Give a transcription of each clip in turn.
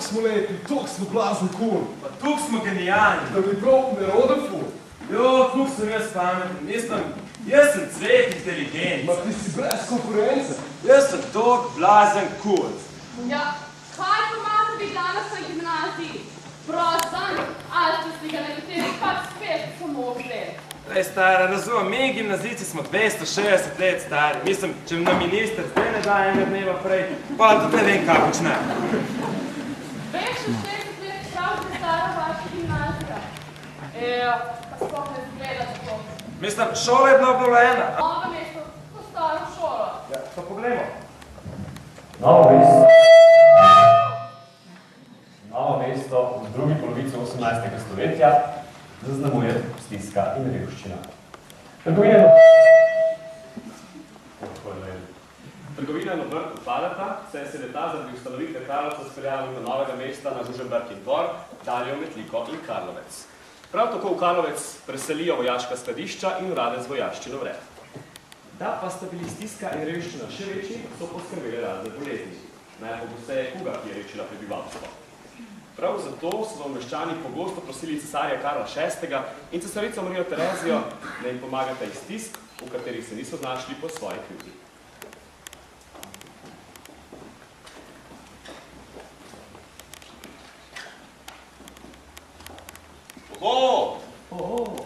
smo lepi, tuk smo blazno cool. Pa tuk smo genijalni. Da bi prav neroden ful. Jo, tuk sem jaz pameten. Mislim, jaz sem cvet inteligent. Ma ti si brez konkurence. Jaz sem tuk blazen cool. Ja, kaj pa imate vi danes na gimnaziji? Prosten, ali ste si ga nekateri pač spet samo vzeli? Ej, stara, razumem, mi gimnazijci smo 260 let stari. Mislim, če nam minister zdaj ne da enega dneva prej, pa tudi ne vem, kaj počne. 260 let pravite stara vaša gimnazija. Pa sploh ne zgleda tako. Mislim, šola je bila obnovljena. Novo mesto, to staro šolo. Ja, pa poglejmo. Novo mesto v drugi polovici 18. stoletja zaznamuje stiska in revščina. Trgovina in obrt upadata, saj se je ta zaradi ustanovitve Karlovca speljala do Novega mesta na Žužemberk in Dvor, Daljo, Metliko in Karlovec. Prav tako v Karlovec preselijo vojaška skladišča in urade z vojaščino vred. Da pa sta bili stiska in revščina še večji, so poskrbele razne bolezni. Najpogosteje kuga, ki je rečila prebivalstvo. Prav zato so meščani pogosto prosili cesarja Karla VI. In cesarico Marijo Terezijo, da jim pomagata iz stisk, v katerih se niso znašli po svoji krivdi.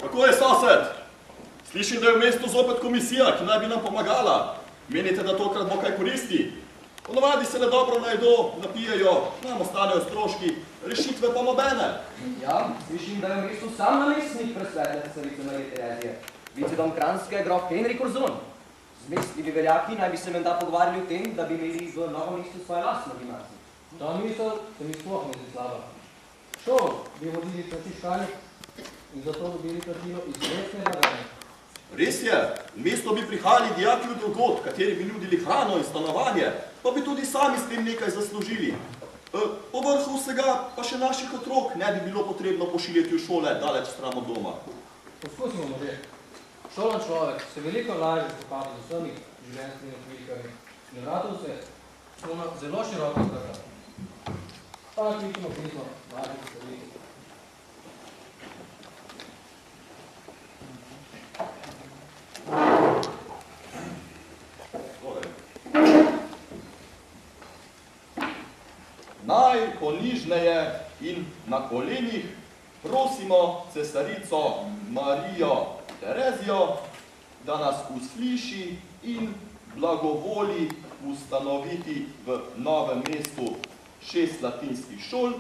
Kako je, sosed? Slišim, da je v mestu zopet komisija, ki naj bi nam pomagala. Menite, da tokrat bo kaj koristi? Ponovadi se le dobro najdo, napijejo, nam ostanejo stroški, rešitve pa nobene. Ja, slišim, da je v mestu sam namestnik presvetne cesarice Marije Terezije, vicedom Kranjske grof Henrik Orzon. Zmestni veljaki naj bi se menda pogovarjali o tem, da bi imeli v Novem mestu svoje lastno gimnazijo. Ta misel se mi sploh ne zdi slaba. Šolo bi vodili frančiškani in zato dobili plačilo iz mestne blagajne. Res je, v mesto bi prihajali dijaki od drugod, kateri bi nudili hrano in stanovanje, pa bi tudi sami s tem nekaj zaslužili. Po vrhu vsega pa še naših otrok ne bi bilo potrebno pošiljati v šole daleč stran od doma. Poskusimo, možje. Šolan človek se veliko lažje spopada z vsemi življenjskimi otvikami. In vratov se smo na zelo široko vrata. Pa nakličimo pismo, važnih stvari. Najponižneje in na kolenih prosimo cesarico Marijo Terezijo, da nas usliši in blagovoli ustanoviti v Novem mestu 6 latinskih šol,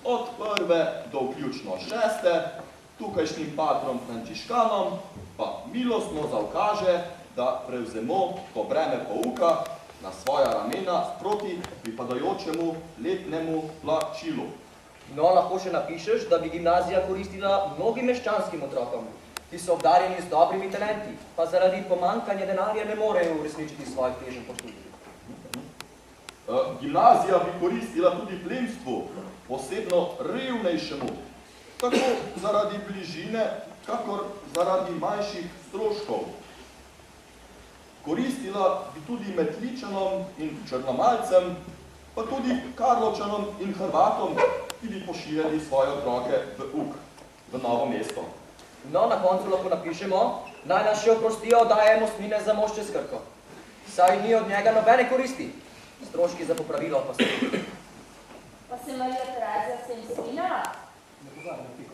od 1. do vključno 6. Tukajšnjim patrom frančiškanom pa milostno zaukaže, da prevzemo to breme pouka na svoja ramena proti pripadajočemu letnemu plačilu. No, lahko še napišeš, da bi gimnazija koristila mnogim meščanskim otrokom, ki so obdarjeni z dobrimi talenti, pa zaradi pomankanja denarja ne morejo uresničiti svojih teženj po študiju. Gimnazija bi koristila tudi plemstvu, posebno revnejšemu, tako zaradi bližine, kakor zaradi manjših stroškov. Koristila bi tudi Metličanom in Črnomalcem, pa tudi Karlovčanom in Hrvatom, ki bi pošiljali svoje otroke v uk, v Novo mesto. No, na koncu lahko napišemo, naj nas še oprostijo, daje mostnine za mošče s Krko. Saj ni od njega nobene koristi. Stroški za popravilo pa se. Pa se Marija Terezija s tem strinjala? Ne pozabim na piko.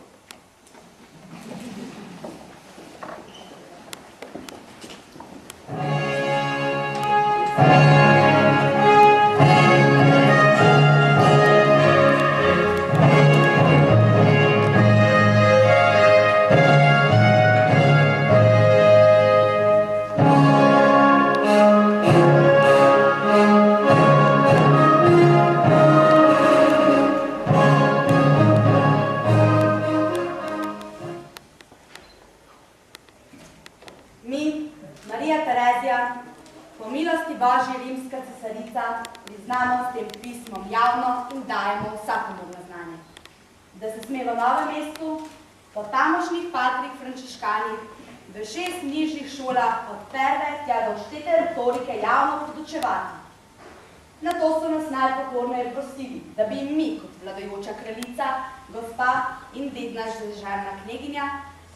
Božja rimska cesarica priznamo s tem pismom javno in dajemo vsakomur na znanje, da se sme v Novem mestu po tamošnjih patrih frančiškanih v 6 nižjih šolah od prve tja do štete retorike javno podučevati. Nato so nas najpokorneje prosili, da bi jim mi, kot vladajoča kraljica, gospa in dedna deželna kneginja,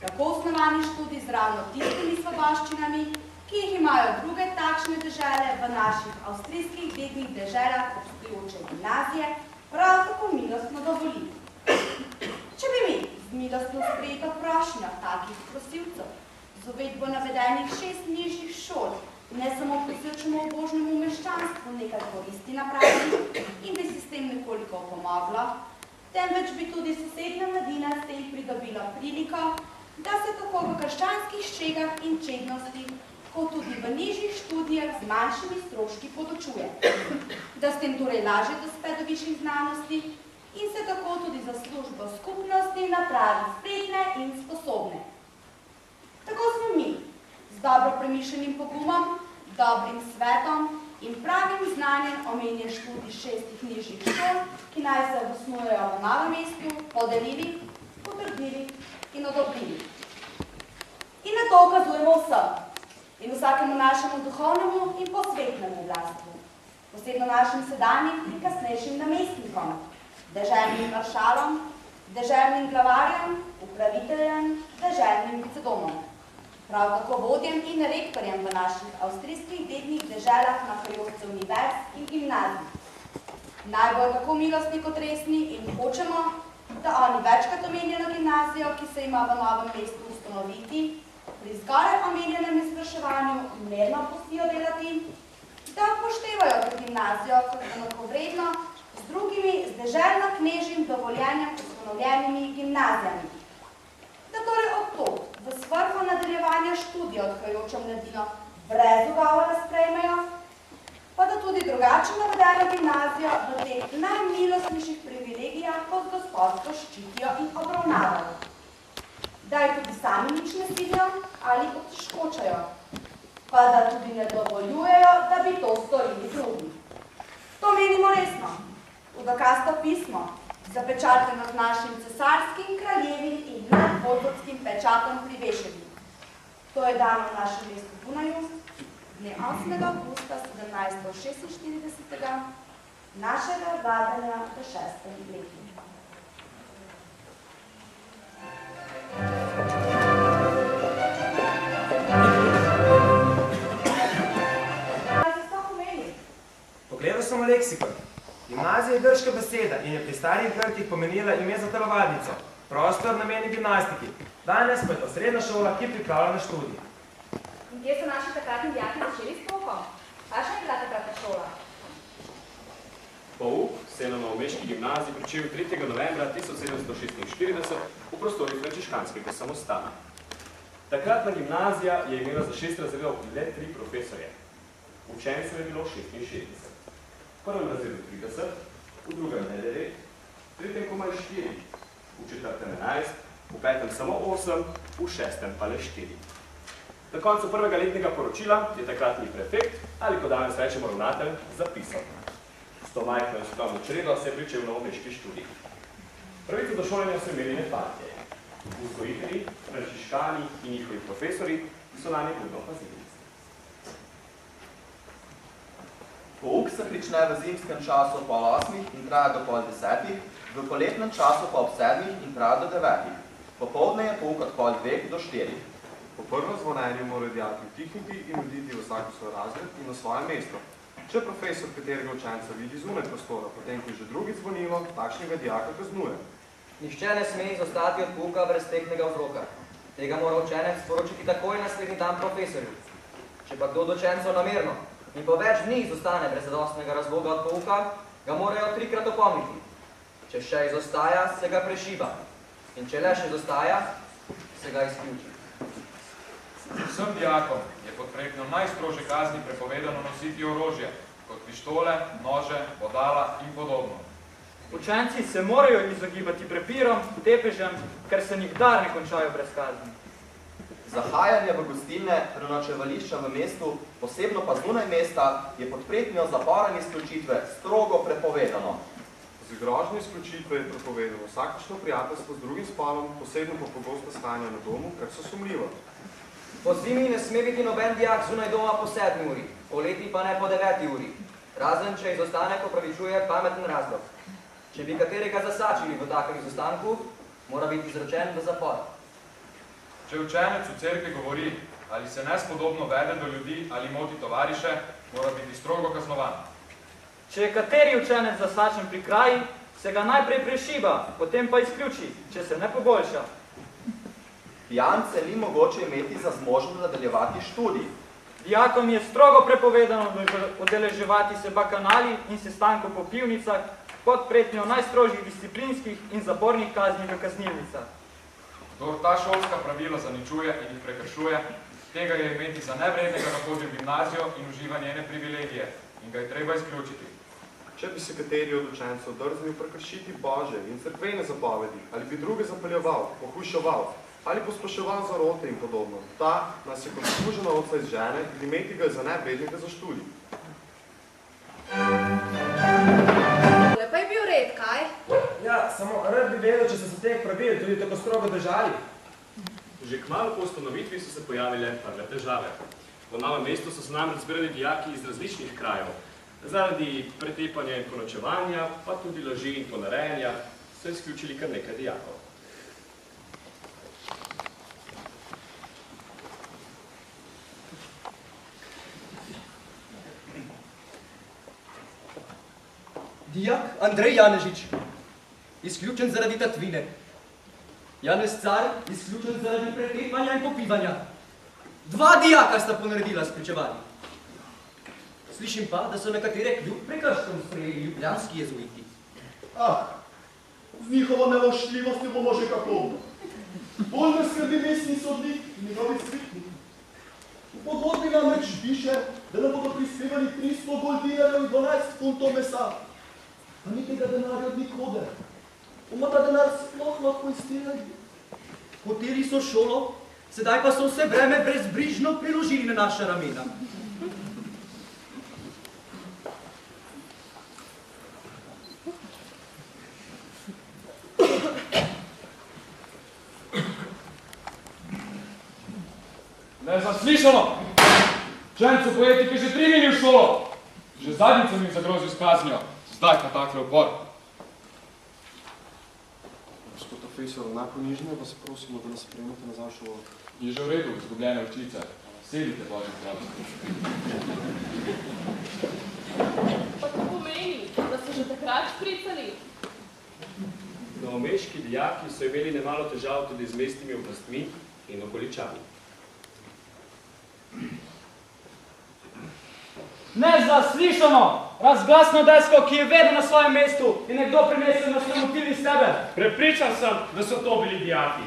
tako osnovani študij z ravno tistimi svoboščinami, ki jih imajo druge takšne dežele v naših avstrijskih dednih deželah obstojoče gimnazije, prav tako milostno dovolili. Če bi mi z milostno sprejeto prošnjo takih prosilcev z uvedbo navedenih 6 nižjih šol ne samo posvečamo obožnemu meščanstvu nekaj koristi napravili in bi se s tem nekoliko pomoglo, temveč bi tudi sosednja mladina s tem pridobila priliko, da se tako v krščanskih ščegah in čednosti, kot tudi v nižjih študijah z manjšimi stroški podočuje, da s tem torej lažje dospe do višjih znanosti in se tako tudi za službo skupnosti napravi spretne in sposobne. Tako smo mi, z dobro premišljenim pogumom, dobrim svetom in pravim znanjem omenjen študij 6 nižjih šol, ki naj se osnujejo v Novem mestu, podelili, potrdili in odobrili. In na to ukazujemo vsem in vsakemu našemu duhovnemu in posvetnemu vlastvu, posebno našim sedanjim in kasnejšim namestnikom, deželnim maršalom, deželnim glavarjem, upraviteljem, deželnim vicedomom. Prav tako vodjem in rektorjem v naših avstrijskih dednih deželah nahajajoč univerz in gimnazij. Najbolj tako milostni kot resni in hočemo, da oni večkrat omenjeno gimnazijo, ki se ima v Novem mestu ustanoviti, pri zgoraj omenjenem izpraševanju merno pustijo delati, da upoštevajo to gimnazijo kot enakovredno z drugimi z deželno-knežjim dovoljenjem ustanovljenimi gimnazijami. Da torej odtod v svrhu nadaljevanja študija odhajajočo mladino brez ugovora sprejmejo, pa da tudi drugače navedeno gimnazijo v teh najmilostnejših privilegijah kot gospodsko ščitijo in obravnavajo. Da jih tudi sami nič ne silijo ali otežkočajo, pa da tudi ne dovoljujejo, da bi to storili drugi. To menimo resno. V dokasto pismo, zapečateno z našim cesarskim, kraljevim in nadvodvodskim pečatom privešenim. To je dano v našem mestu Dunaju, dne 8. avgusta 1746. našega vladanja v 6. letu. Kaj se to pomeni? Pogledal sem v leksikon. Gimnazija je grška beseda in je pri starih Grkih pomenila ime za telovadnico, prostor namenjen gimnastiki. Danes pa je to srednja šola, ki pripravlja na študij. In kje so naši takratni dijaki začeli s poukom? Kakšna je bila takratna šola? Pouk se je na novomeški gimnaziji pričel 3. novembra 1746 v prostorih frančiškanskega samostana. Takratna gimnazija je imela za 6 razredov le 3 profesorje. Učencev je bilo 66. V prvem razredu 30, v drugem ne 9, v tretjem komaj 4, v četrtem 11, v petem samo 8, v šestem pa le 4. Na koncu prvega letnega poročila je takratni prefekt, ali kot danes rečemo ravnatelj, zapisal. S to majhno in skromno čredo se je pričel novomeški študij. Pravico do šolanja so imeli ne partije. Vzgojitelji, frančiškani in njihovi profesori so nanje budno pazili. Pouk se prične v zimskem času pol 8 in traja do pol 10, v poletnem času pa ob 7 in traja do 9. Popoldne je pouk od pol 2 do 4. Po prvem zvonjenju morajo dijaki vtihniti in oditi v vsak svoj razred in na svoje mesto. Če profesor katerega učenca vidi zunaj prostora, potem ko je že drugič zvonilo, takšnega dijaka kaznuje. Nihče ne sme izostati od pouka brez tehtnega vzroka. Tega mora učenec sporočiti takoj naslednji dan profesorju. Če pa kdo od učencev namerno in po več dni izostane brez zadostnega razloga od pouka, ga morajo 3-krat opomniti. Če še izostaja, se ga prešiba. In če le še izostaja, se ga izključi. Vsem dijakom je pod projektno najstrožje kazni prepovedano nositi orožje, kot pištole, nože, bodala in podobno. Učenci se morajo izogibati prepirom, tepežem, ker se nikdar ne končajo brez kazni. Zahajanje v gostilne, prenočevališča v mestu, posebno pa zunaj mesta, je pod pretnjo zapora in izključitve strogo prepovedano. Z grožnjo izključitve je prepovedano vsakršno prijateljstvo z drugim spolom, posebno pa pogosto stanje na domu, kar so sumljivo. Po zimi ne sme biti noben dijak zunaj doma po 7 uri, po leti pa ne po 9 uri. razen če izostanek opravičuje pameten razlog. Če bi katerega zasačili v takem izostanku, mora biti izročen v zapor. Če učenec v cerkvi govori, ali se nespodobno vede do ljudi ali moti tovariše, mora biti strogo kaznovan. Če je kateri učenec zasačen pri kraji, se ga najprej prešiba, potem pa izključi, če se ne poboljša. Pijance ni mogoče imeti za zmožnost nadaljevati študij. Dijakom je strogo prepovedano udeleževati se bakanali in sestankov po pivnicah pod pretnjo najstrožjih disciplinskih in zapornih kazni v kaznilnicah. Kdor ta šolska pravila zaničuje in jih prekršuje, tega je imeti za nevrednega, da hodi v gimnazijo in uživa njene privilegije in ga je treba izključiti. Če bi se kateri od učencev drznil prekršiti Božje in cerkvene zapovedi, ali bi druge zapeljeval, pohujševal, ali posploševal zarote in podobno, ta nas je kot služena ovca iz žene in imeti ga za nevrednega za študij. Pa je bil red, kaj? Ja, samo rad bi vedel, če so se teh pravil tudi tako strogo držali. Že kmalu po ustanovitvi so se pojavile prve težave. Po Novem mestu so se namreč zbirali dijaki iz različnih krajev. Zaradi pretepanja in poročevanja, pa tudi laži in ponarejanja, so izključili kar nekaj dijakov. Dijak Andrej Janežič, izključen zaradi tatvine. Janez Car, izključen zaradi pretepanja in popivanja. 2 dijaka sta ponaredila spričevali. Slišim pa, da so nekatere kljub prekrškom sprejeli ljubljanski jezuiti. Ah, z njihovo nevošljivostjo bomo že kako. Bolj me skrbi mestni sodnik in njegovi svetnik. V pogodbi namreč piše, da nam bodo prispevali 300 goldinarjev in 12 funtov mesa. Pa ni tega denarja od nikode. Bomo ta denar sploh lahko izterali. Hoteli so šolo, sedaj pa so vse breme brezbrižno priložili na naša ramena. Nezaslišano! Učencu poetike že 3 mili v šolo. Že zadnjič sem jim zagrozil s kaznijo, zdaj pa takle upor. Gospod profesor, najponižneje vas prosimo, da nas sprejmete nazaj v šolo. Je že v redu, izgubljene ovčice. Sedite, Božji pravi. Pa to pomeni, da so že takrat špricali. Novomeški dijaki so imeli nemalo težav tudi z mestnimi oblastmi in okoličani. Nezaslišano! Razglasno desko, ki je vedno na svojem mestu in nekdo prinesel na sramotili s tebe. Prepričan sem, da so to bili dijaki.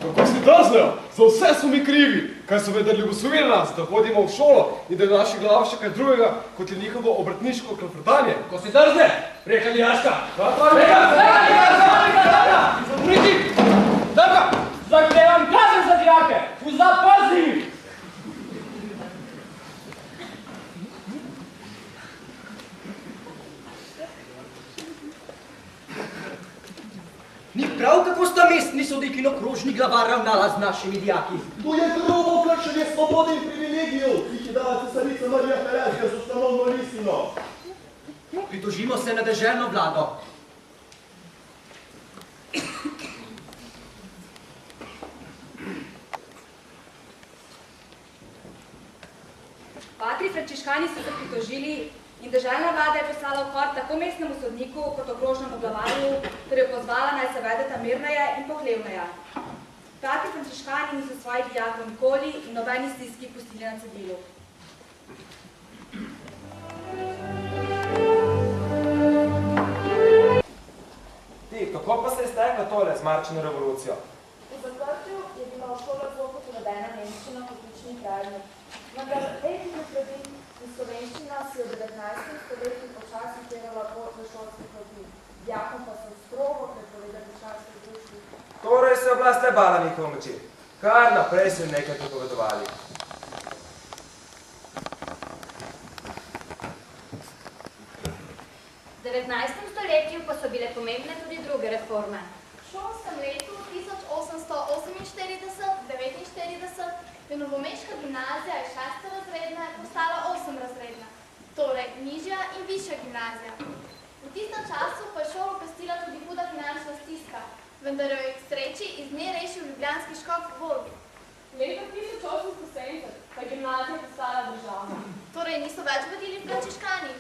Kako si drznejo? Za vse so mi krivi, kaj so vedeli ljuboslovili nas, da hodimo v šolo in da je v naših glavah še kaj drugega, kot je njihovo obrtniško klepetanje. Ko si drzne, reka dijaška. Zaglevam kazen za dijake! V zapor z njimi! Ni prav, kako sta mestni sodnik in okrožni glavar ravnala z našimi dijaki. To je grobo kršenje svobode in privilegijev, ki jih je dala cesarica Marija Terezija z ustanovno listino. Pritožimo se na deželno vlado. Patri frančiškani so se pritožili in državna vlada je poslala v kor tako mestnemu sodniku kot okrožnemu glavarju, ter jo pozvala naj se vedeta mirneje in pohlevneje. Patri frančiškani niso svojih dijakov nikoli in nobeni stiski pustili na cedilu. Ti, kako pa se je stekla tole z marčino revolucijo? V zaprtju je bila v šolo zelo povedena nemščina kot učni predmet. Vendar etike sledi in slovenščina si v 19. stoletju počasi terala pot v šolske klopi. Dijakom pa so strogo prepovedali članske društvi. Torej se oblast ne bala njihove moči. Kar naprej so jim nekaj pripovedovali. V 19. stoletju pa so bile pomembne tudi druge reforme. V šolskem letu 1848-49 je novomeška gimnazija iz 6. razredne postala 8. razredna. torej nižja in višja gimnazija. V tistem času pa je šolo pestila tudi huda finančna stiska, vendar jo je k sreči iz nje rešil ljubljanski škof Volk. Leta 1870 pa je gimnazija postala državna. Torej niso več vodili frančiškani?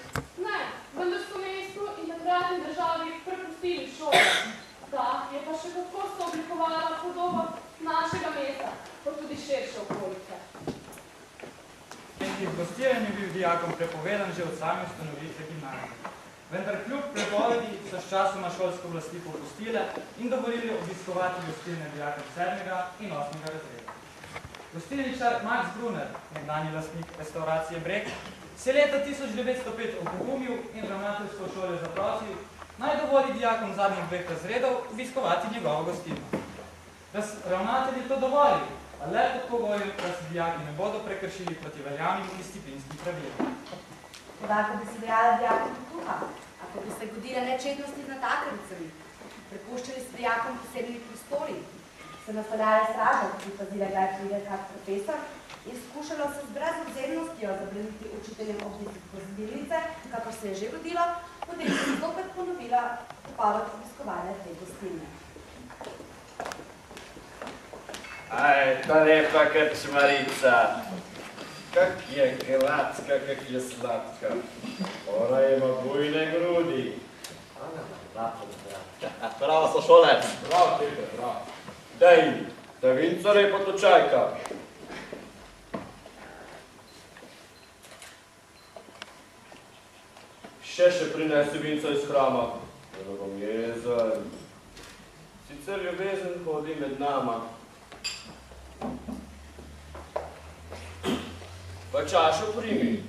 Ne, vendar so mestu in takratni državi prepustili šolo. Ta je pa še kako sooblikovala podobo našega mesta, pa tudi širše okolice. Gostiljen je bil dijakom prepovedan že od same ustanovitve gimnazije. Vendar kljub prepovedi so s časoma šolske oblasti popustile in dovolili obiskovati gostilne dijakom 7. in 8. razreda. Gostilničar Max Brunner, nekdanji lastnik restauracije Breg, se leta 1905 opogumil in ravnateljsko šolo zaprosil, naj dovoli dijakom zadnjih 2 razredov obiskovati njegovo gostilno. Ravnatelji to dovoli, a le pod pogojem, da se dijaki ne bodo prekršili proti veljavnim disciplinskim pravilom. Ako bi se dejala dijakom kuha, ako bi se godile nečednosti z natakaricami, prepuščali se dijakom posebnih prostori, se nastavljale stražo, ki pazile ga je pride kak profesor, in skušalo se z brezobzirnostjo zabraniti učiteljem obveznih gostilnice, kakor se je že rodilo, potem se zopet ponovila povod obiskovanja te gostilne. Aj, ta lepa krčmarica. Kak je gladka, kak je sladka. Ona ima bujne grudi. Ona ima lapo zdrav. Bravo, sošolec. Bravo, Peter, bravo. Daj, da vinco lepo točajka. Še prinesi vinco iz hrama. Zelo bom jezen. Sicer ljubezen hodi med nama. Pa čašo primi,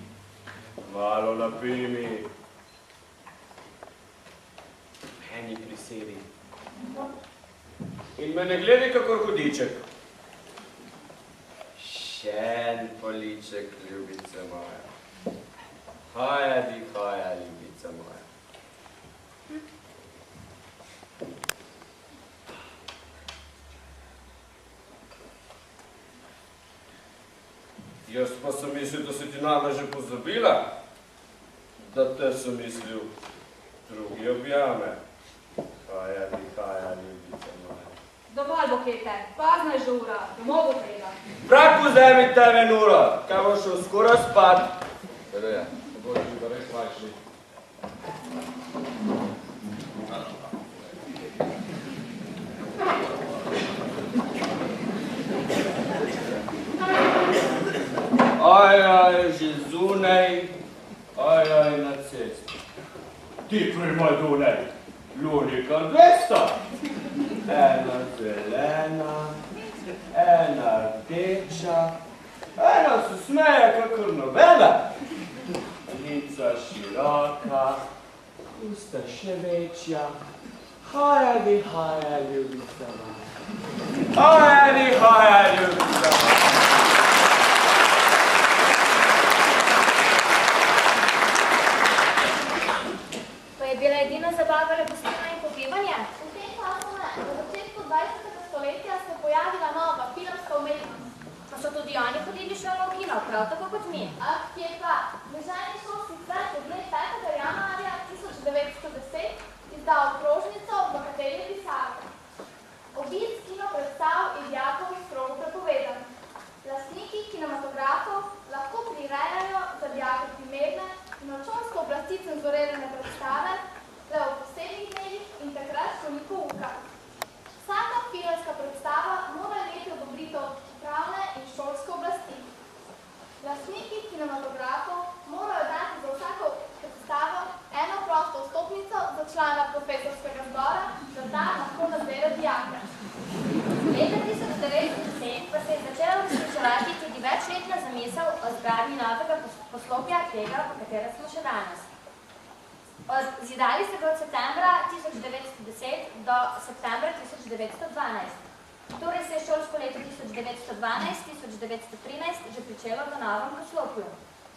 malo napij mi, meni prisedi. In me ne gledaj kakor hudiček. Še en poliček, ljubice moja. Hajadi, ljubice moja. Jaz pa sem mislil, da si ti name že pozabila, da te sem mislil drugi objame. Hajadi, ljubice moja. Dovolj, Bokete, pazna je že ura, domov bo treba. Prak vzemi te venura, kaj bo šel skoraj spat. Kada je? Boži, da res majšli. Aj, že zunaj, aj, na cesti. Ti primaj dunej, lunika 200. Ena zelena, ena rdeča, ena se smeje kakor nobena. Lica široka, usta še večja. Hajadi, ljubica moja. Hajadi, ljubica moja. Pa je bila edina zabava gostilna in popivanje? V tem času ne. V začetku 20. stoletja se je pojavila nova filmska umetnost. Pa so tudi oni hodili šolo v kino, prav tako kot mi. Ah, kje pa? Državni šolski svet je dne 5. januarja 1910 izdal okrožnico, v kateri je pisalo: obisk kino predstav je dijakom strogo prepovedan. Lastniki kinematografov lahko prirejajo za dijake primerne in računsko oblasti cenzurirane predstave le v posebnih dnevih in takrat, ko ni pouka. Vsaka filmska predstava mora imeti odobritev upravne in šolske oblasti. Lastniki kinematografov morajo dati za vsako predstavo eno prosto vstopnico za člana profesorskega zbora, da ta lahko nadzira dijake. Leta 1910 pa se je začela uresničevati tudi večletna zamisel o zgradnji novega poslopja tega, v katerem smo še danes. Zidali se ga od septembra 1910 do septembra 1912. Torej se je šolsko leto 1912-1913 že pričelo v novem poslopju.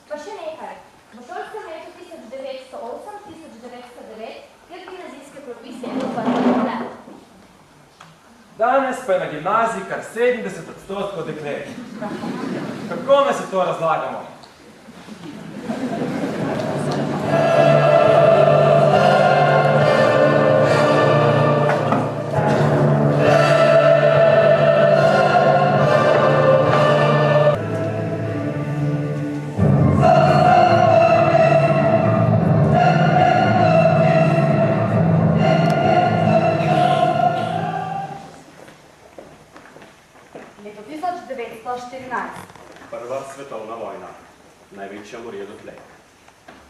Pa še nekaj. V šolskem letu 1908-1909 je gimnazijske klopi sedel v prvo let. Danes pa je na gimnaziji kar 70% deklet. Kako me se to razlagamo? Leto 1914. Prva svetovna vojna. Največja morje dotlej.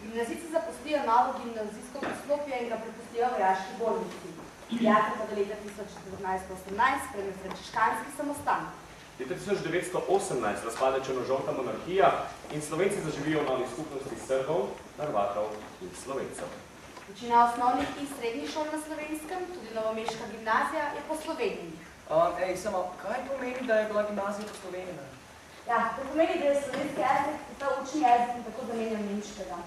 Gimnazijci zapustijo novo gimnazijsko poslopje in ga prepustijo vojaški bolnici. Dijaka pa do leta 1918 sprejme frančiškanski samostan. Leta 1918 razpade črnožolta monarhija in Slovenci zaživijo v novi skupnosti Srbov, Hrvatov in Slovencev. Večina osnovnih in srednjih šol na Slovenskem, tudi novomeška gimnazija, je po Sloveniji. Samo, kaj pomeni, da je bila gimnazija po Sloveniji? Ja, to pomeni, da je slovenski jezik postal učni jezik in tako zamenjal nemškega.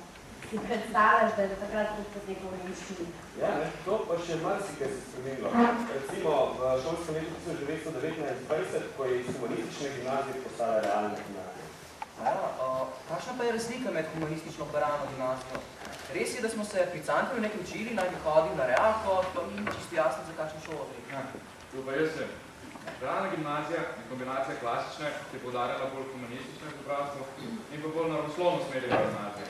Si predstavljaš, da je do takrat tudi potekal v nemščini? Ja, to pa še marsikaj se spremenilo. Recimo v šolskem letu 1919-20, ko je iz humanistične gimnazije postala realna gimnazija. Kakšna pa je razlika med humanistično in realno gimnazijo? Res je, da smo se pri Cankarju nekaj učili, naj bi hodil na realko, pa ni čisto jasno, za kakšno šolo gre. Tu pa jaz sem. Realna gimnazija je kombinacija klasične, ki je poudarjala bolj humanistično izobrazbo in pa bolj naravoslovno usmerjene gimnazije.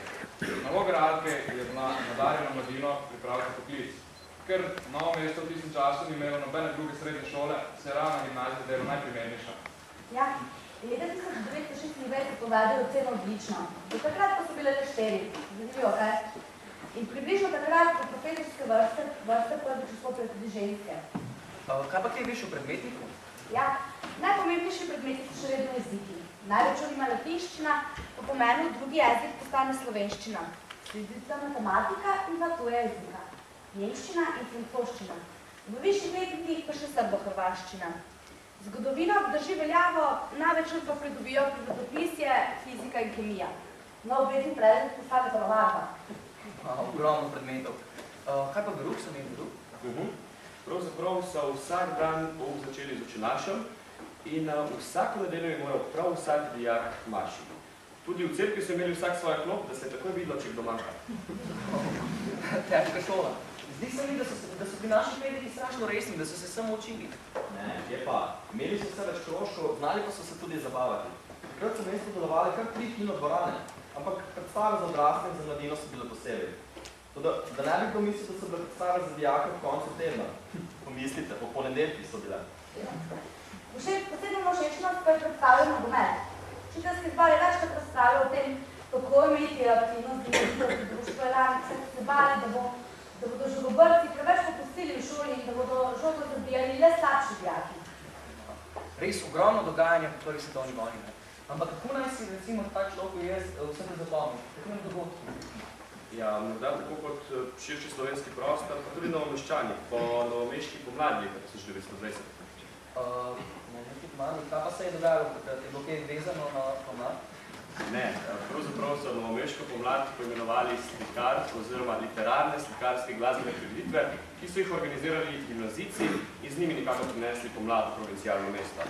Naloga realke je bila nadarjeno mladino pripraviti poklic. Ker Novo mesto v tistem času ni imelo nobene druge srednje šole, se je realna gimnazija dela najprimernejša. Ja, leta 1926 povedali oceno odlično. Do takrat pa so bile le 4. Zanimivo, kaj? In približno takrat po profesorske vrste prvič vstopile tudi ženske. Kaj pa kaj veš o predmetniku? Ja, najpomembnejši predmeti so še vedno jeziki. Največ ima latinščina, po pomenu drugi jezik postane slovenščina. Sledica matematika in dva tuja jezika. Nemščina in francoščina. V višjih letnikih pa še srbohrvaščina. Zgodovino drži veljavo, največ pa pridobijo prirodopisje, fizika in kemija. No, obvezni predmet postane telovadba. Ogromno predmetov. Kaj pa verouk, so imeli verouk? Pravzaprav so vsak dan pouk začeli z učenašem in vsako nedeljo je moral prav vsak dijak mašiti. Tudi v cerkvi so imeli vsak svojo klop, da se je takoj videlo, če kdo manjka. Težka šola. Zdi se mi, da so pri naših medijih strašno resni, da so se samo učili. Ne, je pa. Imeli so se več krožkov, znali pa so se tudi zabavati. Takrat so mesto delovali kar 3 kinodvorane, ampak predstave za odrasle in za mladino so bile posebej. Toda, da ne bi pomislil, da so bile predstave za dijake v koncu tedna. Pomislite, po ponedeljki so bile. Posebno všečnost pa je predstavljal nogomet. Učiteljski zbor je večkrat razpravljal o tem, kako imeti aktivnosti in društvo Elan, se bali, da bodo žogobrci preveč popustili v šoli in da bodo žogo zabijali le slabši dijaki. Res ogromno dogajanja po prvi svetovni vojni. Ampak kako naj si recimo tak človek jaz vse to zapomnil? Kako nam dogodki? Ja, morda tako kot širši slovenski prostor, pa tudi novomeščani, po novomeški pomladni, leta 1920. Novomeški pomladni, kaj pa se je dogajalo, da je bilo kaj vezano na pomlad? Ne, pravzaprav so novomeško pomlad poimenovali slikar oziroma literarne slikarske glasbene prireditve, ki so jih organizirali gimnazijci in z njimi nekako prinesli pomlad v provincialno mesto.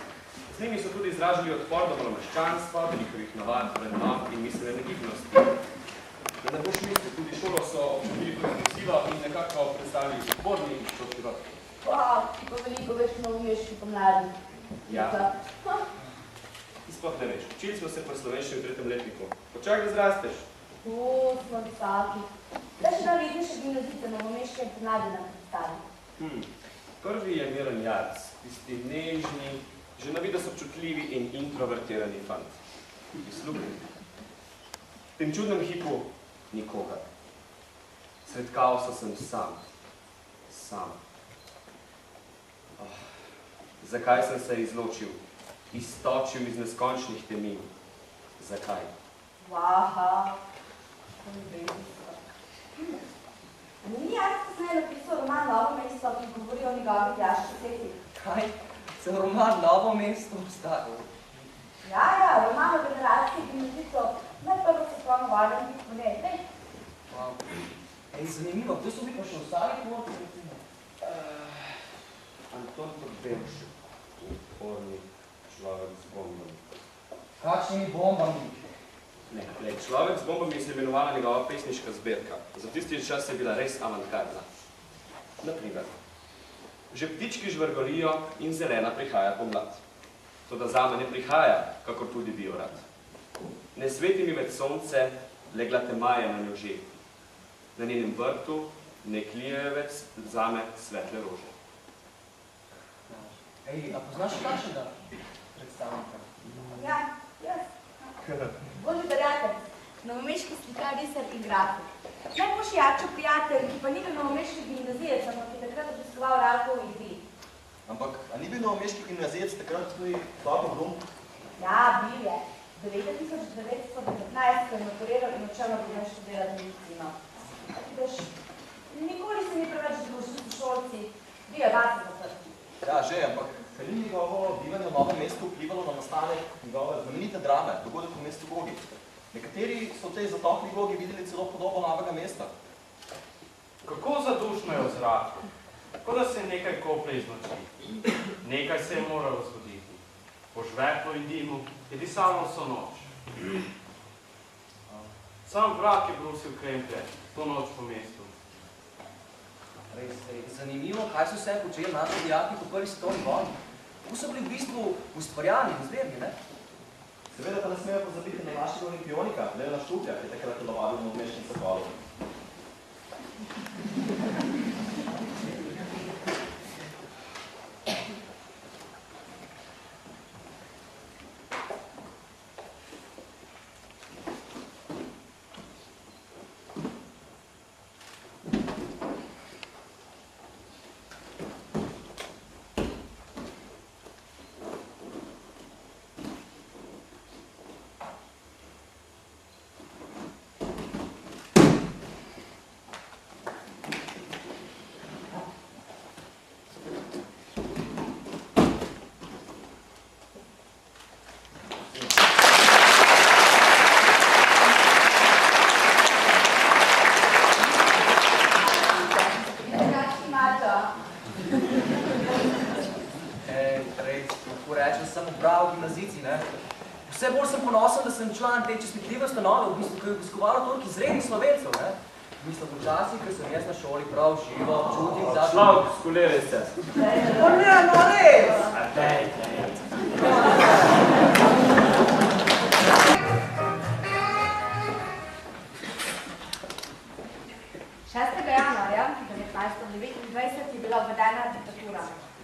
Z njimi so tudi izražali odpor do malomeščanstva, velikovih navad, vrednot in mislene negibnosti. Da ne boš mislil, tudi šolo so občutili progresivo in nekako predstavili odporni in proti rok. Ti pa veliko veš novomeški pomladi. Ja. Ti sploh ne veš. Učili smo se po slovenščini v 3. letniku. Počakaj, da zrasteš. Smo visoki. Da še najvidnejše gimnazice novomeške pomladi nam predstavi. Prvi je Miran Jarc, tisti nežni, že na vides občutljivi in introvertirani fant. Prisluhnite. V tem čudnem hipu nikogar. Sred kaosa sem sam. Zakaj sem se izločil? Iztočil iz neskončnih temin. Zakaj? Vaha. Ni jaz kasneje napisal roman Novo mesto, ki govori o njegovih jaških letih. Kaj? Se roman Novo mesto obstaja? Ja, roman o generaciji gimnazijcev med prvo svetovno vojno in v njej. Zanimivo, kdo so vi pa še ostali tvorci, recimo? Anton Podbevšek, uporni človek z bombami. Kakšnimi bombami? Ne, človek z bombami se je imenovala njegova pesniška zbirka. Za tisti čas je bila res avantgardna. Naprimer, že ptički žvrgolijo in zelena prihaja pomlad. Toda zame ne prihaja, kakor tudi bi jo rad. Ne sveti mi več sonce, legla tema je na njo že. Na njenem vrtu ne klijejo več zame svetle rože. A poznaš kakšnega predstavnika. Ja, jaz. Božji prijatelj, novomeški slikar, risar in grafik. Najboljši Jačo prijatelj, ki pa ni bil novomeški gimnazijec, ampak je takrat obiskoval Ralkov igri. Ampak, a ni bil novomeški gimnazijec takrat tudi Slavko Blum? Ja, bil je. 1919 ko je maturiral in odšel na Brno študirati medicino. Nikoli se ni preveč družil s šolci, bil je vase zaprti. Ja, že, ampak ali ni njegovo bivanje v Novem mestu vplivalo na nastanek njegove znamenite drame, dogodek v mestu Gogi? Nekateri so v tej zatopli Gogi videli celo podobo Novega mesta. Kako zadušno je v zraku, kot da se je nekaj koplje iz noči. Nekaj se je moralo zgoditi. Po žveplu in dimu je disalo vso noč. Sam vrak je brusil kremplje to noč po mestu. Res, zanimivo, kaj so vse počeli naši dijaki po prvi svetovni vojni. Kako so bili v bistvu ustvarjani in zverni, ne? Seveda pa ne smejo pozabiti na našega olimpionika, Leona Štuklja, ki je takrat telovadil v novomeškem Sokolu. Vse bolj sem ponosen, da sem član te čestitljive ustanove, v bistvu, ki je obiskovalo toliko izrednih slovencev, ne? V bistvu, počasi, ker sem jaz na šoli prav živo občutim, da... Slavk, skuliri ste. O ne, no res! A dej. 6. januarja 1929 je bila uvedena diktatura.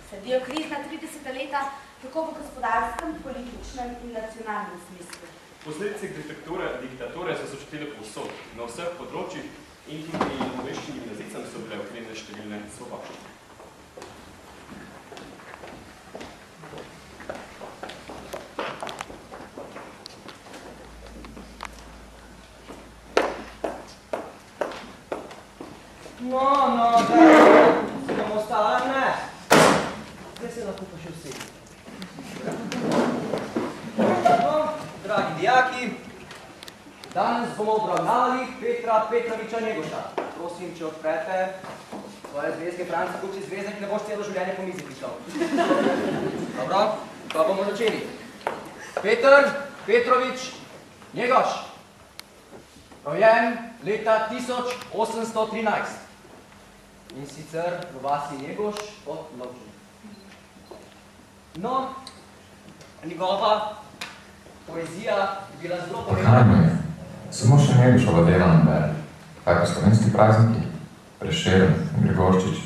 Sledijo krizna 30 leta, tako v gospodarskem, političnem in nacionalnem smislu. Posledice diktature so se čutile povsod, na vseh področjih in tudi novomeškim gimnazijcem so bile ukrenjene številne svoboščine. No, daj, se bomo ostala, ne? Zdaj se lahko pa še vsi. No, dragi dijaki, danes bomo obravnavali Petra Petroviča Njegoša. Prosim, če odprete svoje zvezke, Franci Kuči zvezek, ne boš celo življenje po mizi prišel. Dobro, pa bomo začeli. Peter Petrovič Njegoš, rojen leta 1813. In sicer v vasi Njegoš pod Lovžem. No, njegova poezija je bila zelo pomembna. Kaj mi je? Samo še Njegošova dela nam bere. Kaj pa slovenski prazniki? Prešeren, Gregorčič.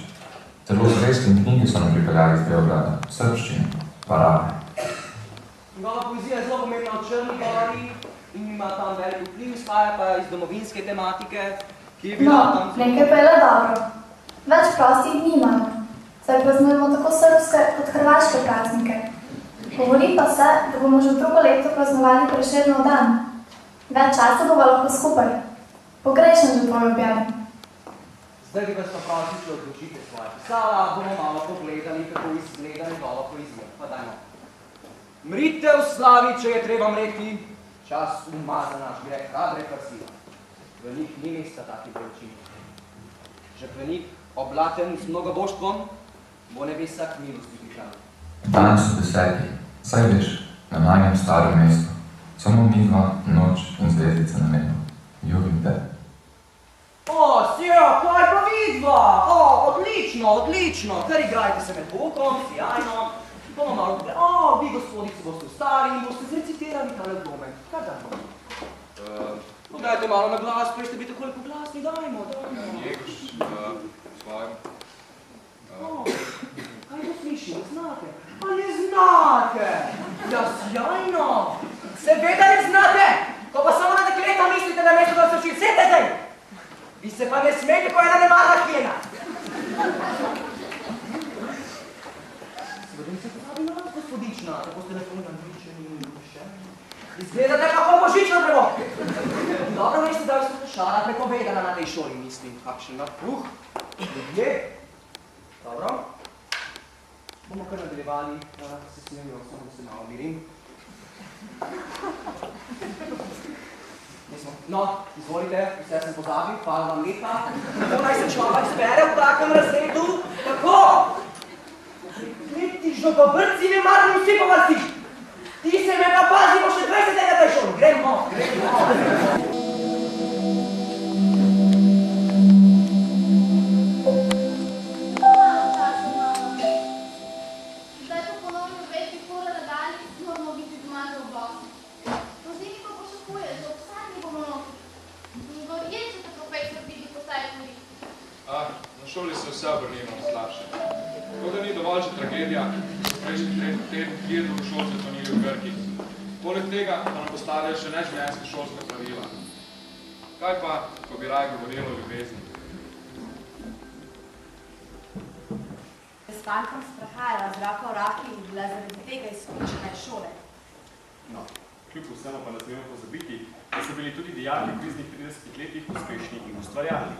Celo zvezke in knjige so nam pripeljali iz Beograda, srpščine, parade. Njegova poezija je zelo pomembna v Črni gori in ima tam velik vpliv, izhaja pa iz domovinske tematike, ki je bila tam... No, nekaj pa je le dobro. Več prostih dni imamo, saj praznujemo tako srbske kot hrvaške praznike. Govori pa se, da bomo že drugo leto praznovali Prešernov dan. Več časa bova lahko skupaj. Pogrešam že tvoj objave. Zdaj bi vas pa prosil, če odločite svoje pisala, bomo malo pogledali, kako izgleda njegova poezija. Pa dajmo. Mrite v slavi, če je treba mreti, čas umaza naš greh, kadre krsila. V njih ni mesta takih bolečin. Žeplenik, oblaten z mnogoboštvom, bo nebesa k milosti prišla. Danes so 10. Saj veš, na najnem starem mestu. Samo midva, noč in zvezdice na nebu. Ljubim te. O, sjo, kaj pa vidva? O, odlično. Kar igrajte se med poukom, sjajno. Bomo malo gledali. O, vi gospodici boste vstali in boste zrecitirali tale domen. Kaj dajmo? Pogledajte malo na glas, prej ste biti koliko glasni, dajmo. Njegoš, svojim. O, kaj to slišim, znate? Pa ne znate! Ja, sjajno! Seveda ne znate! Ko pa samo na dekleta mislite, da mesto da se uči, sedete! Vi se pa ne smete, ko je ena nemarna hljena! Seveda se pozabi na vas, gospodična, tako ste lepo navričeni in dušeni. Izgledate kako božično drevo! Dobro veste, da so šala prepovedana na tej šoli, mislim, kakšen napuh. Ljudje. Dobro. Bomo kar nadaljevali, da se snemijo, samo se malo mirim. No, izvolite, vse sem pozabil, hvala vam lepa. Kako naj se človek zbere v takem razredu? Tako! Ti žogobrci ne marni vsi po vrsti! Ti se me pa pazimo še 20 let na tej šoli. Gremo, gremo. Na šoli se vse obrnimo na slabše. Tako da ni dovolj že tragedija, prejšnji trije drugošolci tonili v Krki. Poleg tega pa nam postavljajo še neživljenjske šolske pravila. Kaj pa, ko bi raj govorilo o ljubezni? S fantom sprehajala z roko v raki in bila zaradi tega izključena iz šole. No, kljub vsemu pa ne smemo pozabiti, da so bili tudi dijaki v kriznih 30 letih uspešni in ustvarjalni.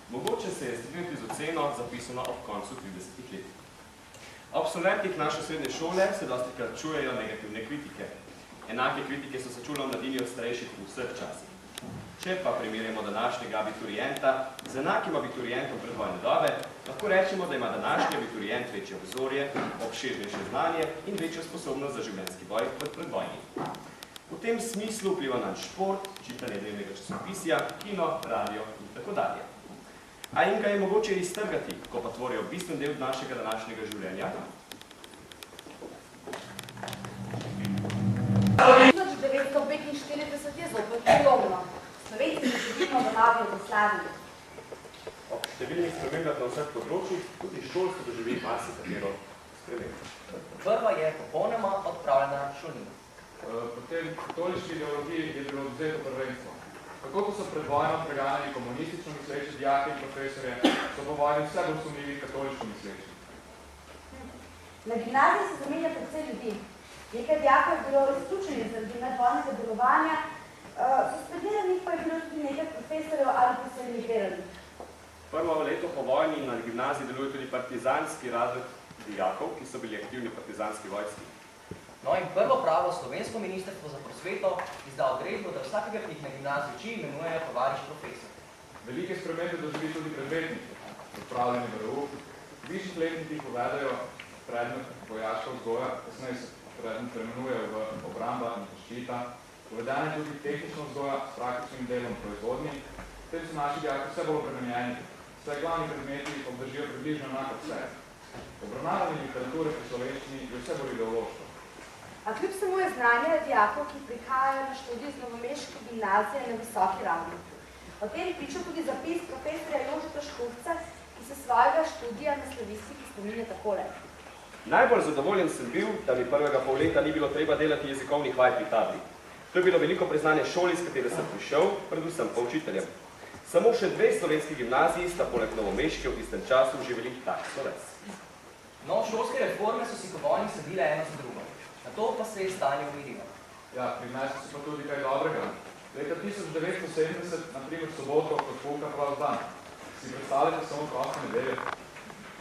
Mogoče se je strinjati z oceno zapisano ob koncu 30 let. Absolventih naše srednje šole se dostikrat čujejo negativne kritike. Enake kritike so se čule v mladini od starejših v vseh časih. Če pa primerjamo današnjega abiturienta z enakim abiturientom predvojne dobe, lahko rečemo, da ima današnji abiturient večje obzorje, obširnejše znanje in večjo sposobnost za življenjski boj kot predvojni. V tem smislu vpliva na šport, čitanje dnevnega časopisja, kino, radio in tako dalje. A jim ga je mogoče iztrgati, ko pa tvorijo bistven del našega današnjega življenja? 1945 je zopet prelomno. Slovenci živimo v novi Jugoslaviji. Ob številnih spremembah na vseh področjih tudi šolstvo doživi marsikatero spremembo. Prva je popolnoma odpravljena šolnina. Po tej katoliški ideologiji je bilo odvzeto prvenstvo. Tako ko so pred vojno preganjali komunistično misleče dijake in profesorje, so po vojni vse bolj sumljivi katoliško misleči. Na gimnaziji se zamenja predvsej ljudi. Nekaj dijakov je bilo izključenih zaradi medvojnega delovanja, suspendiranih pa je bilo tudi nekaj profesorjev ali pa so emigrirali. Prvo leto po vojni na gimnaziji deluje tudi partizanski razred dijakov, ki so bili aktivni v partizanski vojski. No in prvo pravo slovensko ministrstvo za prosveto izda odredbo, da vsakega, ki jih na gimnaziji uči, imenujejo tovariš profesor. Velike spremembe doživi tudi predmetniki, odpravljeni v RU. V višjih letnikih uvedajo predmet vojaška vzgoja, kasneje se predmet preimenuje v obramba in zaščita. Uvedena je tudi tehnična vzgoja s praktičnim delom proizvodnji. Tem so naši dijaki vse bolj obremenjeni, saj glavni predmeti obdržijo približno enako vse. Obravnavanje literature pri slovenščini je vse bolj ideološko. A kljub samo je znanje dijakov, ki prihajajo na študij z novomeške gimnazije na visoki ravni. O tem priča tudi zapis profesorja Jožeta Škurca, ki se svojega študija na slavistiki spominja takole. Najbolj zadovoljen sem bil, da mi prvega pol leta ni bilo treba delati jezikovnih vaj pri tabli. To je bilo veliko priznanje šoli, s katere sem prišel, predvsem pa učiteljem. Samo še 2 slovenski gimnaziji sta poleg novomeške v tistem času živeli tak sloves. No, šolske reforme so si po vojni sadile eno za drugo. Na to pa se je stanje umirilo. Ja, prinesli so pa tudi kaj dobrega. Leta 1970, na primer soboto, kot pouka prav dan. Si predstavljate samo prosto nedeljo?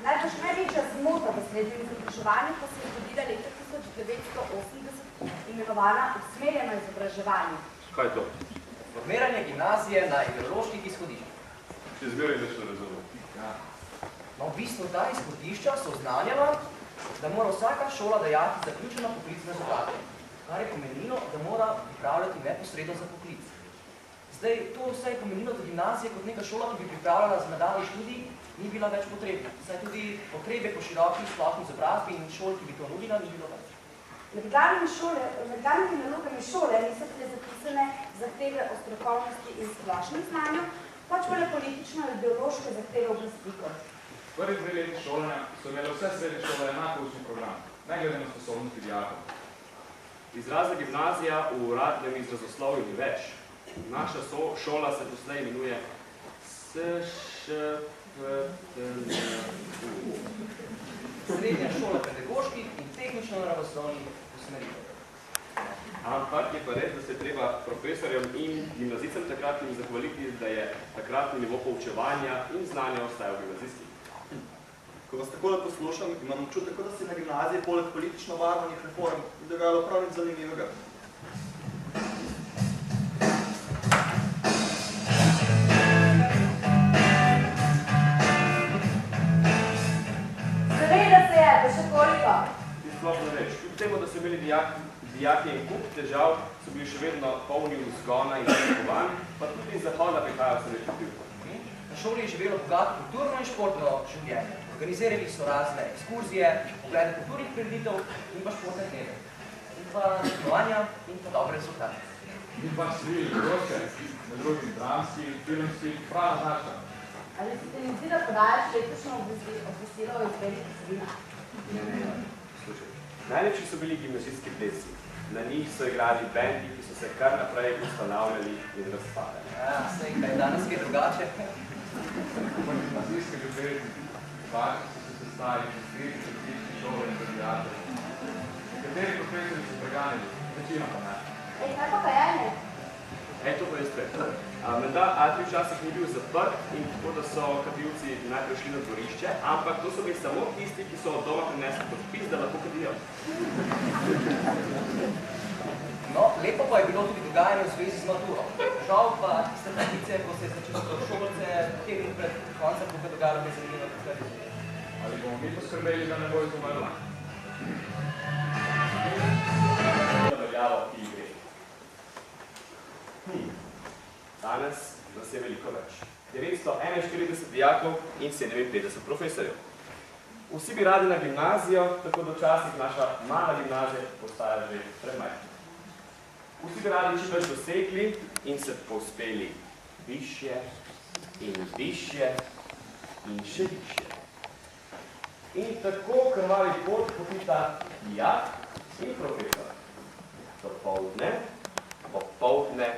Najbolj največja zmota v srednjem izobraževanju pa se je zgodila leta 1980, imenovana usmerjeno izobraževanje. Kaj je to? Formiranje gimnazije na ideoloških izhodiščih. Če zmeraj več ne razumem. Ja. No, v bistvu ta izhodišča so oznanjala, da mora vsaka šola dajati zaključeno poklicno izobrazbo, kar je pomenilo, da mora pripravljati neposredno za poklic. Zdaj, to vse je pomenilo, da gimnazija kot neka šola, ki bi pripravljala za nadaljnji študij, ni bila več potrebna. Saj tudi potrebe po široki splošni izobrazbi in šol, ki bi to nudila, ni bilo več. Med glavnimi nalogami šole niso bile zapisane zahteve o strokovnosti in splošnem znanju, pač pa le politično in ideološke zahteve oblastnikov. Prvi 2 leti šolanja so imele vse srednje šole enako učni program, ne glede na sposobnosti dijakov. Izraza gimnazija v uradnem izrazoslovju ni več. Naša šola se poslej imenuje Srednja šola pedagoških in tehnično-naravoslovnih usmeritev. Ampak je pa res, da se treba profesorjem in gimnazicam takratnim zahvaliti, da je takratni nivo poučevanja in znanja ostajal gimnazijski. Ko vas takole poslušam, imam občutek, da se na gimnaziji poleg politično varovanih reform dogajalo prav nič zanimivega. Seveda se je, pa še koliko. Ti sploh ne veš. Kljub temu, da so imeli dijaki in kup težav, so bili še vedno polni vzgona in zahovanj, pa tudi iz zahoda prihajajo se več vpliv. Na šoli je živelo bogato kulturno in športno življenje. Organizirali so razne ekskurzije, poglede kulturnih prireditev in pa športne teme. In pa tekmovanja in pa dobre rezultate. In pa svili dogodke, med drugim dramski, filmski, prav naša. Ali se te mi zdi, da podajaš letošnjo obvestilo o izberi vsebina? Ne. Slušaj, najlepši so bili gimnazijski plesi. Na njih so igrali bendi, ki so se kar naprej ustanavljali in razpadali. Ja, sej, kaj je danes kaj drugače? Gimnazijske ljubezni, vaši so se sestali in sredi različni šole in radiatorji. Nekateri profesori so preganjali, večina pa ne. Ej, kaj pa kajenje? To pa je stvar. Menda Atri včasih ni bil zaprt in tako, da so kadilci najprej šli na dvorišče, ampak to so bili samo tisti, ki so od doma prinesli podpis, da lahko kadijo. No, lepo pa je bilo tudi dogajanje v zvezi z maturo. Žal pa tiste tradicije, ko se je začelo šolce, teden pred koncem, tukaj dogajalo bi zanimivo tukaj. Ali bomo mi poskrbeli, da ne bo izumrla? Veljavo ti igre. Danes nas je veliko več. 941 dijakov in 57 profesorjev. Vsi bi radi na gimnazijo, tako da včasih naša mala gimnazija postaja že premajhna. Vsi bi radi čim več dosegli in se povzpeli višje in višje in še višje. In tako krvavi pot pohita dijak in profesor. Dopoldne, popoldne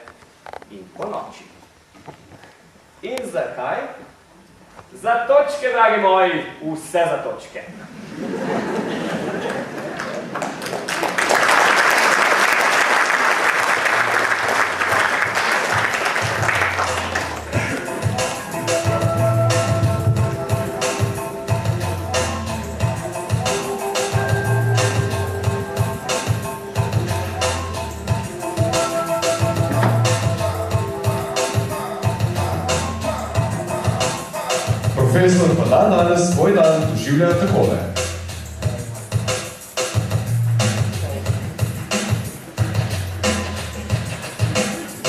in po noči. In zakaj? Za točke, dragi moji, vse za točke. Profesor pa danes svoj dan doživlja takole.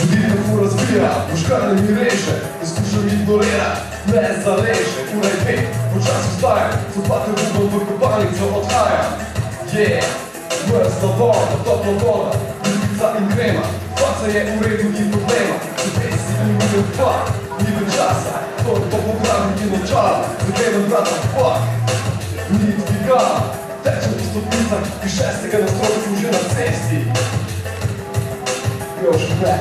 Budilka fura zbira, možgane mi reše, poskušam ignorira, ne zaleže, ura je 5, počas vstajam, zopate rubom v kopalnico odhajam. Mrzla voda, topla voda, ljubica in krema, faca je v redu in problema, zapesi in ure dva, ni več časa, to pa poglavim in očala, zagledam brata, fuck, ni dvigala, tečem po stopnicah, ki 6. nastroju sem že na cesti. Još ne.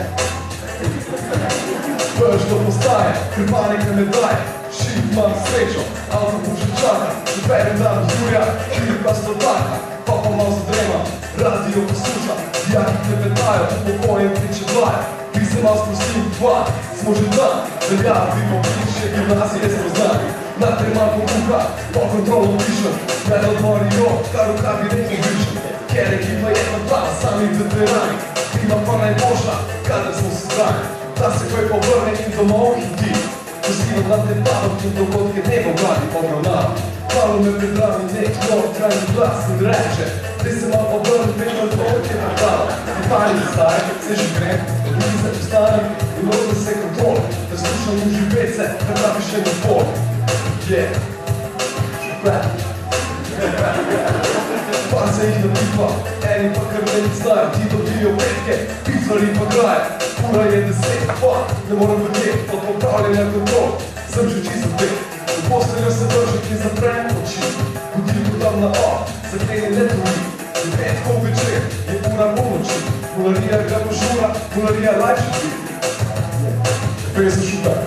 Vrš do postaje, ker panika ne daje, šit imam srečo, avtobus že čaka, že berem dan od Jurja, šir pa stotaka, papa malo zadrema, radio poslušam, dijaki klepetajo, upokojen priče dvaja, vi se malo sprostim, dva, smo že dan, velja, vidimo priče, gimnazije smo znani, najprej malo pokuha, po kontrolu pišem, med odmorijo, kar v kabinetu višem, ker ekipa je na plan, sami veterani, klima pa najboljša, kadar smo se zbrani, da se kaj povrne in domov hiti, pozivam na te pametne dogodke, ne bo mladi obravnav. Malo me predravi nek nov trajni glas in reče, da se malo obrne, vedno dovolj je predala. V pali zdaj, se že grem, drugi se postanem in odne se kontrole, da slušam v živece, da pravi še na pol. Pa se jih napipa, eni pa kar ne znajo, ti dobijo petke, pizvari pa graje. Ura je 10, pa ne moram vrteti, od popravljanja kontrol, sem že čisto pet. V posteljo se držim in zaprem oči, budilko dam na off, zaklenim ne drugi, Petkov večer je ura polnoči, mularija gramožura, mularija lajšati. Pesem Šutar.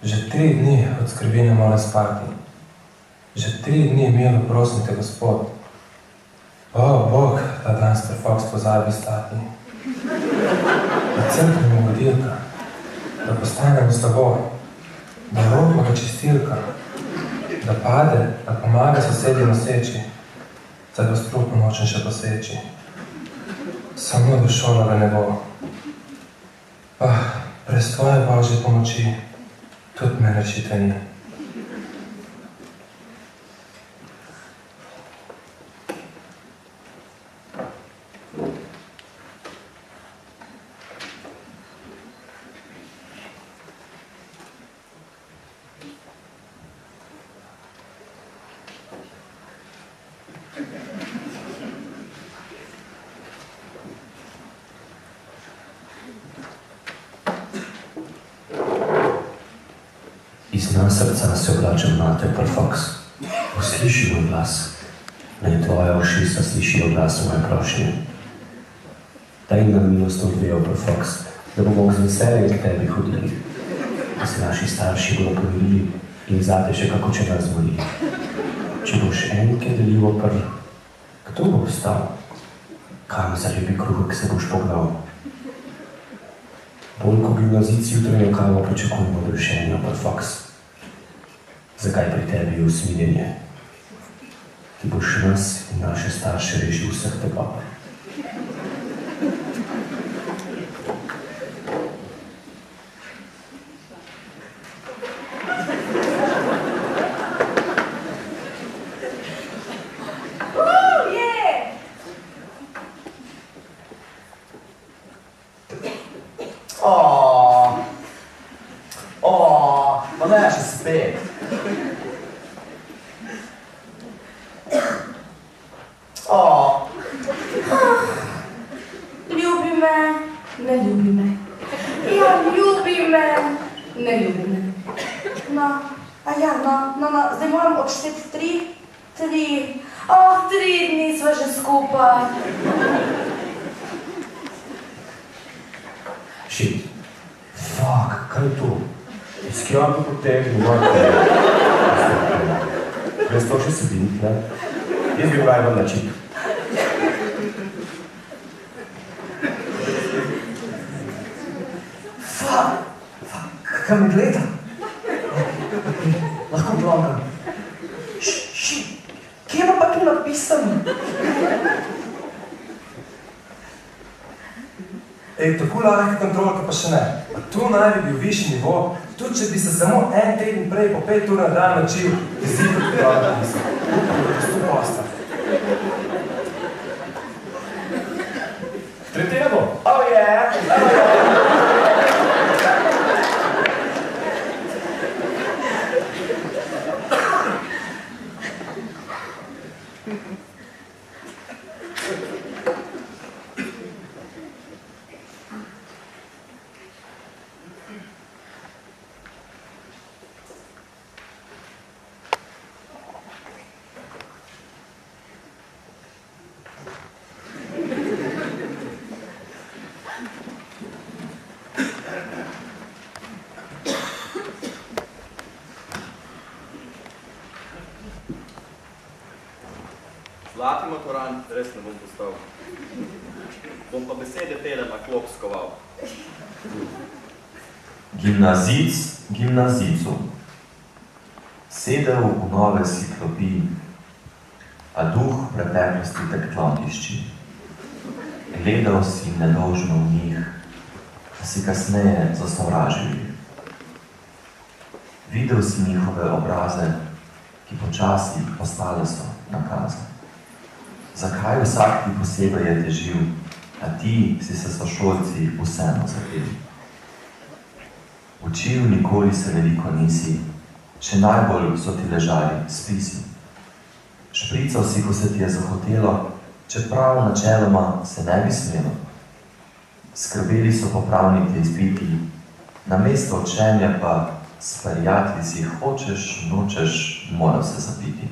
Že 3 dni od skrbi ne more spati. Že 3 dni milo prosim te, Gospod. O, Bog, ta dan Star Fox pozabi stati. Da crknemo vodilka, da postanemo slabo, da ropimo čistilka, da pade, da pomaga sosedi noseči, zdaj bo sprupno nočen še poseči. Samo do šolove ne bo. Brez tvoje Božje pomoči tudi me rešitve ni. Iz dna srca se obračam na te, Fox. Usliši moj glas. Naj tvoja ušesa slišijo glas moje prošnje. Daj nam milost odvejo, Fox, da bomo z veseljem k tebi hodili. Da se naši starši bodo pomirili in zate še kako če nas molili. Če boš enke deljivo kdo bo vstal? Kam za ljubi kruhek se boš pognal? Bolj ko gimnazici jutranjo kavo pričakujemo od rešenja, Fox. Zakaj pri tebi je usmiljenje? Ti boš nas in naše starše rešil vseh tegob. Pa ne, še spet. Ljubi me, ne ljubi me. Ja, ljubi me, ne ljubi me. No, zdaj moram odšteti 3. 3 dni sva že skupaj. Shit. Fuck, kaj je to? Skjam bi potegnil, morate. Brez to še sedim, ne? Jaz bi vrajval na čip. Kaj me gleda? Lahko blogam. Kje pa tu napisano? Tako lahka kontrolka pa še ne. Tu naj bi bil višji nivo, tudi če bi se samo en teden prej po 5 ur na dan načil, bi zikr pripravljati misel. Tu posta. Tretjeno? Oh yeah! Zlati maturan res ne bom postal. Bom pa besede tele na klop skoval. Gimnazic gimnazicu. Sedel v nove si klopi, a duh preteklosti tek tlotišči. Gledal si nedolžno v njih, a si kasneje zasovražili. Videl si njihove obraze, ki počasi postale so nakaze. Zakaj vsak ti posebej je težil, a ti si se sošolci vseeno zapeli. Učil nikoli se veliko nisi, še najbolj so ti ležali spisi. Šprical si, ko se ti je zahotelo, čeprav načeloma se ne bi smelo. Skrbeli so popravniki izpiti, namesto učenja pa s prijatelji si hočeš, nočeš, moral se zapiti.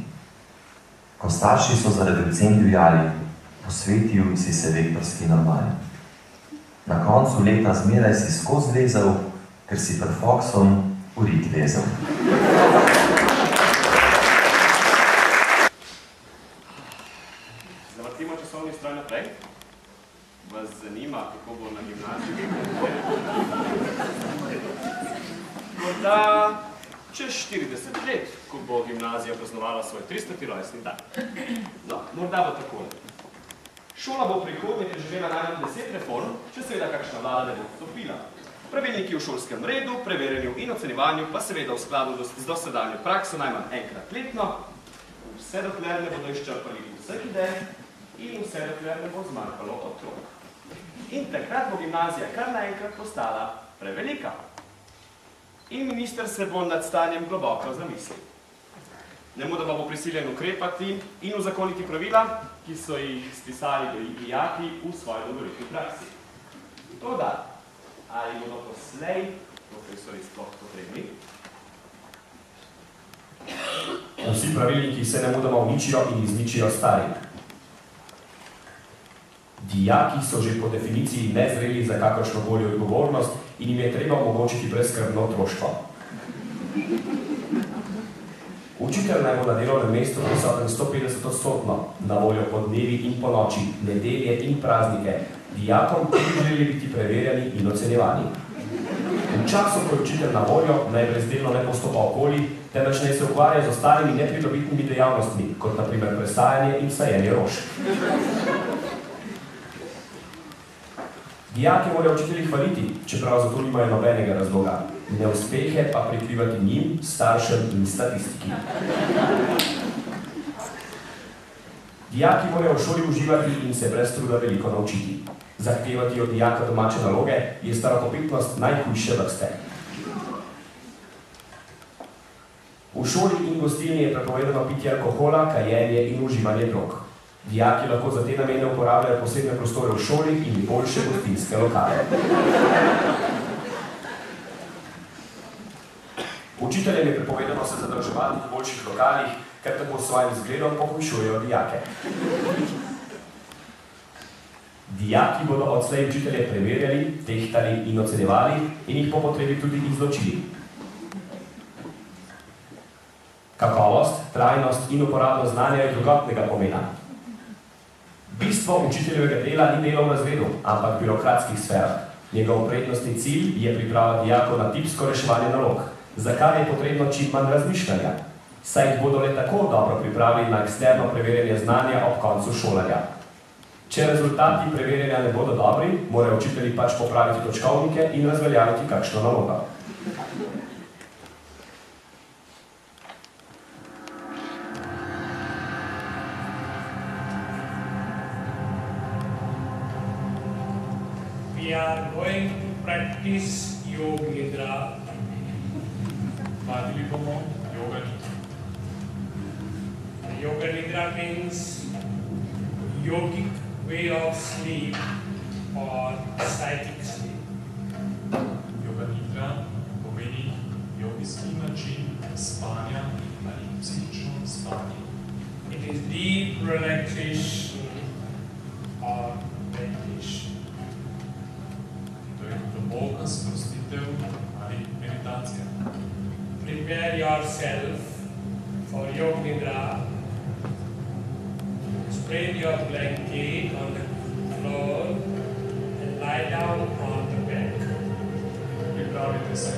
Ko starši so zaradi ocen divjali, posvetil si se vektorski normali. Na koncu leta zmeraj si skozi lezel, ker si pred Foxom v rit vezel. Zavrtimo časovni stroj naprej. Vas zanima, kako bo na gimnaziji? Morda čez 40 let, ko bo gimnazija praznovala svoj 300. rojstni dan. No, morda bo takole. Šola bo v prihodnje preživela najmanj 10 reform, če seveda kakšna vlada ne bo vstopila. Pravilniki v šolskem redu, preverjanju in ocenjevanju pa seveda v skladu z dosedanjo prakso najmanj enkrat letno, vse dokler ne bodo izčrpali vseh idej in vse dokler ne bo zmanjkalo otrok. In takrat bo gimnazija kar naenkrat postala prevelika. In minister se bo nad stanjem globoko zamislil. Nemudoma bo prisiljen ukrepati in uzakoniti pravila, ki so jih spisali dijaki v svoji dolgoletni praksi. Toda, ali bodo poslej profesori sploh potrebni? Vsi pravilniki se nemudoma uničijo in izničijo stari. Dijaki so že po definiciji nezreli za kakršnokoli odgovornost in jim je treba omogočiti brezskrbno otroštvo. Učitelj naj bo na delovnem mestu prisoten 150%, na voljo po dnevi in po noči, nedelje in praznike, dijakom, ki bi želeli biti preverjani in ocenjevani. V času, ko je učitelj na voljo, naj brezdelno ne postopa okoli, temveč naj se ukvarja z ostalimi nepridobitnimi dejavnostmi, kot na primer presajanje in sajenje rož. Dijaki morajo učitelji hvaliti, čeprav zato nimajo nobenega razloga. Neuspehe pa prikrivati njim, staršem in statistiki. Dijaki morajo v šoli uživati in se brez truda veliko naučiti. Zahtevati od dijaka domače naloge je starokopitnost najhujše vrste. V šoli in gostilni je prepovedano pitje alkohola, kajenje in uživanje drog. Dijaki lahko za te namene uporabljajo posebne prostore v šoli in boljše gostinske lokale. Učiteljem je prepovedano se zadrževati v boljših lokalih, ker tako s svojim zgledom pohujšujejo dijake. Dijaki bodo odslej učitelje preverjali, tehtali in ocenjevali in jih po potrebi tudi izločili. Kakovost, trajnost in uporabnost znanja je drugotnega pomena. Bistvo učiteljevega dela ni delo v razredu, ampak v birokratskih sferah. Njegov prednostni cilj je priprava dijakov na tipsko reševanje nalog, za kar je potrebno čim manj razmišljanja, saj jih bodo le tako dobro pripravili na eksterno preverjanje znanja ob koncu šolanja. Če rezultati preverjanja ne bodo dobri, morajo učitelji pač popraviti točkovnike in razveljaviti kakšno nalogo. We are going to practice Yoga Nidra. Vadili bomo Yoga Nidra. Yoga Nidra means yogic way of sleep or static sleep. Yoga Nidra pomeni jogijski način spanja ali psihično spanje. It is deep relaxation or meditation. To je globoka sprostitev ali meditacija. Prepare yourself for Yoga Nidra. Spread your blanket on the floor and lie down on the bed. Pripravite se